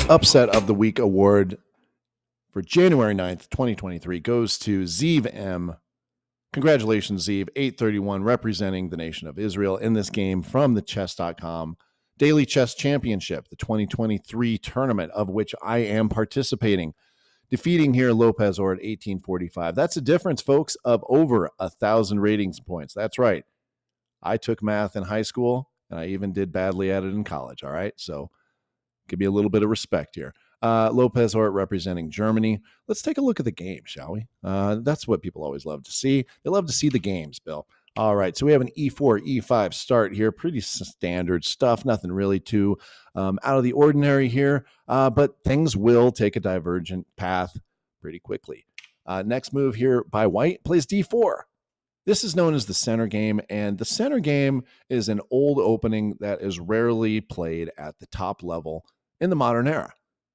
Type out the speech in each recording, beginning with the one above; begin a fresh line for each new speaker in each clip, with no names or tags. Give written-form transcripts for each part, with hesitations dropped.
Upset of the Week award for January 9th, 2023 goes to Zeev M. Congratulations, Zeev. 831 representing the nation of Israel in this game from the chess.com Daily Chess Championship, the 2023 tournament of which I am participating. Defeating here Lopez Ort 1845. That's a difference, folks, of over 1,000 ratings points. That's right. I took math in high school, and I even did badly at it in college, all right? So give me a little bit of respect here. Lopez Ort representing Germany. Let's take a look at the game, shall we? That's what people always love to see. They love to see the games, Bill. All right, so we have an E4, E5 start here. Pretty standard stuff. Nothing really too out of the ordinary here, but things will take a divergent path pretty quickly. Next move here by White plays D4. This is known as the center game, and the center game is an old opening that is rarely played at the top level in the modern era.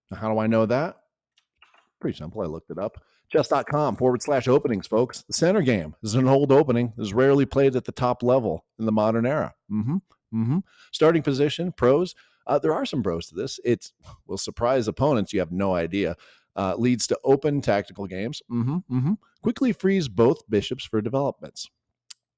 Now, how do I know that? Pretty simple. I looked it up. Chess.com/openings, folks. The center game is an old opening. Is rarely played at the top level in the modern era. Starting position, pros. There are some pros to this. It will surprise opponents. You have no idea. Leads to open tactical games. Quickly frees both bishops for developments.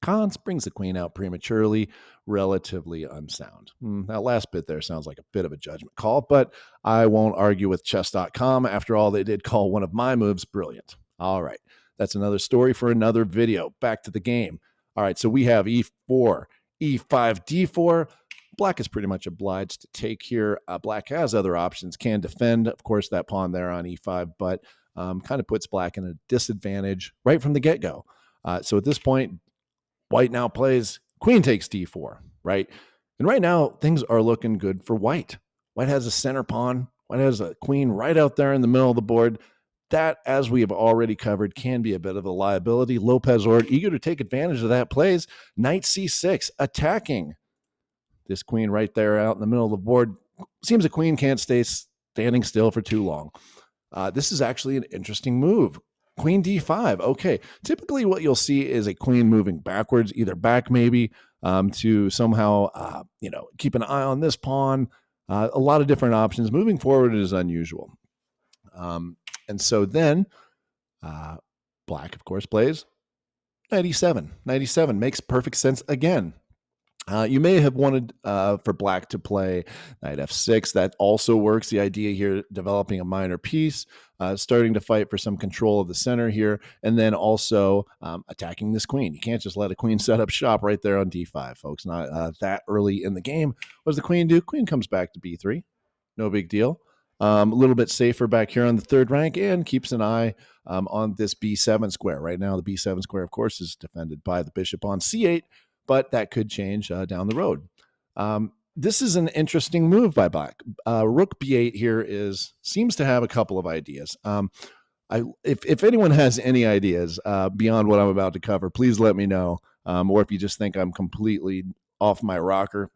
Cons brings the queen out prematurely, relatively unsound. That last bit there sounds like a bit of a judgment call, but I won't argue with chess.com. After all, they did call one of my moves brilliant. All right, that's another story for another video. Back to the game. All right, so we have E4, E5, D4. Black is pretty much obliged to take here. Black has other options, can defend, of course, that pawn there on E5, but kind of puts Black in a disadvantage right from the get-go. So at this point, White now plays queen takes D4, right? And right now, things are looking good for White. White has a center pawn. White has a queen right out there in the middle of the board. That, as we have already covered, can be a bit of a liability. Lopez Ort, eager to take advantage of that, plays knight C6, attacking this queen right there out in the middle of the board. Seems a queen can't stay standing still for too long. This is actually an interesting move. Queen D5. Okay. Typically what you'll see is a queen moving backwards, either back maybe to somehow, keep an eye on this pawn. A lot of different options. Moving forward is unusual. And so then Black, of course, plays 97. 97 makes perfect sense again. You may have wanted for Black to play knight f6. That also works. The idea here, developing a minor piece, starting to fight for some control of the center here, and then also attacking this queen. You can't just let a queen set up shop right there on d5, folks. Not that early in the game. What does the queen do? Queen comes back to b3. No big deal. A little bit safer back here on the third rank and keeps an eye on this b7 square. Right now, the b7 square, of course, is defended by the bishop on c8, but that could change down the road. This is an interesting move by Black. Rook b8 here seems to have a couple of ideas. If anyone has any ideas beyond what I'm about to cover, please let me know. Or if you just think I'm completely off my rocker.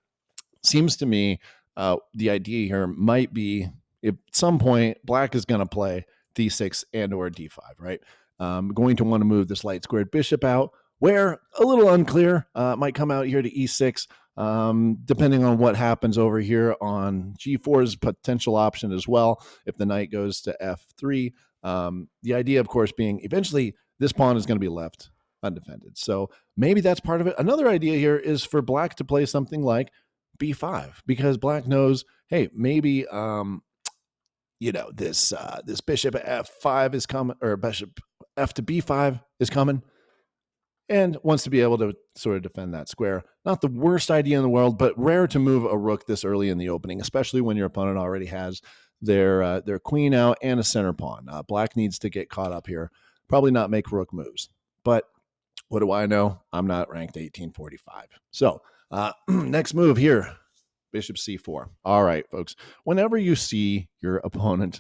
Seems to me the idea here might be at some point Black is going to play d6 and or d5, right? Going to want to move this light squared bishop out, where a little unclear, might come out here to e6, depending on what happens over here on g4's potential option as well. If the knight goes to f3, the idea, of course, being eventually this pawn is going to be left undefended. So maybe that's part of it. Another idea here is for Black to play something like b5, because Black knows, hey, maybe this bishop f5 is coming, or bishop f to b5 is coming, and wants to be able to sort of defend that square. Not the worst idea in the world, but rare to move a rook this early in the opening, especially when your opponent already has their queen out and a center pawn. Black needs to get caught up here. Probably not make rook moves. But what do I know? I'm not ranked 1845. So next move here, bishop c4. All right, folks. Whenever you see your opponent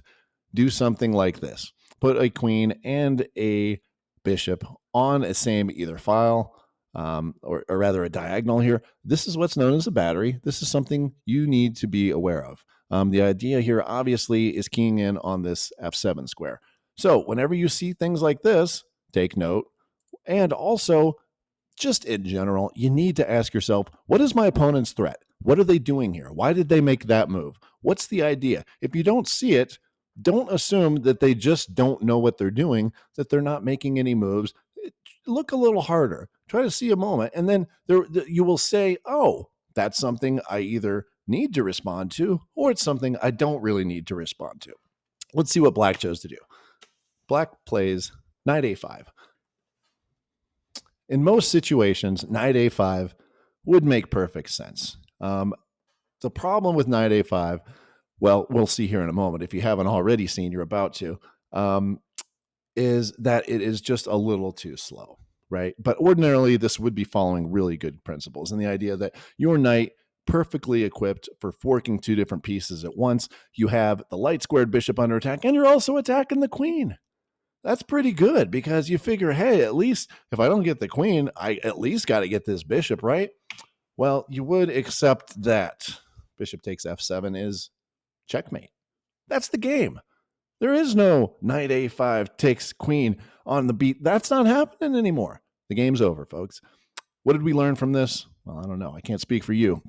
do something like this, put a queen and a bishop on a same either file, or rather a diagonal here, this is what's known as a battery. This is something you need to be aware of. The idea here, obviously, is keying in on this f7 square. So whenever you see things like this, take note. And also, just in general, you need to ask yourself, what is my opponent's threat? What are they doing here? Why did they make that move? What's the idea? If you don't see it, don't assume that they just don't know what they're doing, that they're not making any moves. Look a little harder. Try to see a moment, and then you will say, oh, that's something I either need to respond to, or it's something I don't really need to respond to. Let's see what Black chose to do. Black plays knight a5. In most situations, knight a5 would make perfect sense. The problem with knight a5, well, we'll see here in a moment. If you haven't already seen, you're about to, is that it is just a little too slow, right? But ordinarily, this would be following really good principles. And the idea that your knight perfectly equipped for forking two different pieces at once. You have the light squared bishop under attack, and you're also attacking the queen. That's pretty good because you figure, hey, at least if I don't get the queen, I at least got to get this bishop, right? Well, you would accept that bishop takes f7 is checkmate. That's the game. There is no knight a5 takes queen on the beat. That's not happening anymore. The game's over, folks. What did we learn from this? Well, I don't know. I can't speak for you.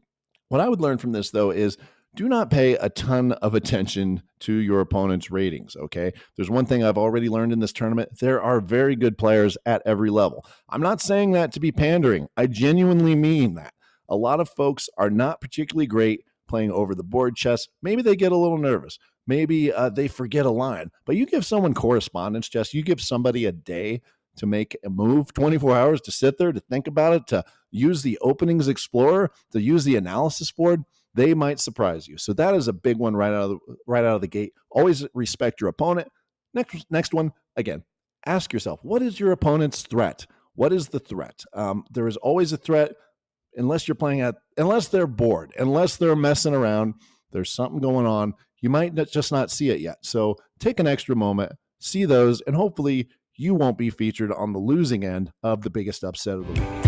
What I would learn from this, though, is do not pay a ton of attention to your opponent's ratings, okay? There's one thing I've already learned in this tournament. There are very good players at every level. I'm not saying that to be pandering. I genuinely mean that. A lot of folks are not particularly great playing over the board chess. Maybe they get a little nervous. Maybe they forget a line. But you give someone correspondence chess, you give somebody a day to make a move, 24 hours to sit there, to think about it, to use the openings explorer, to use the analysis board, they might surprise you. So that is a big one right out of the gate. Always respect your opponent. Next one, again, ask yourself, what is your opponent's threat? What is the threat? There is always a threat unless they're bored, unless they're messing around. There's something going on. You might just not see it yet. So take an extra moment, see those, and hopefully you won't be featured on the losing end of the biggest upset of the week.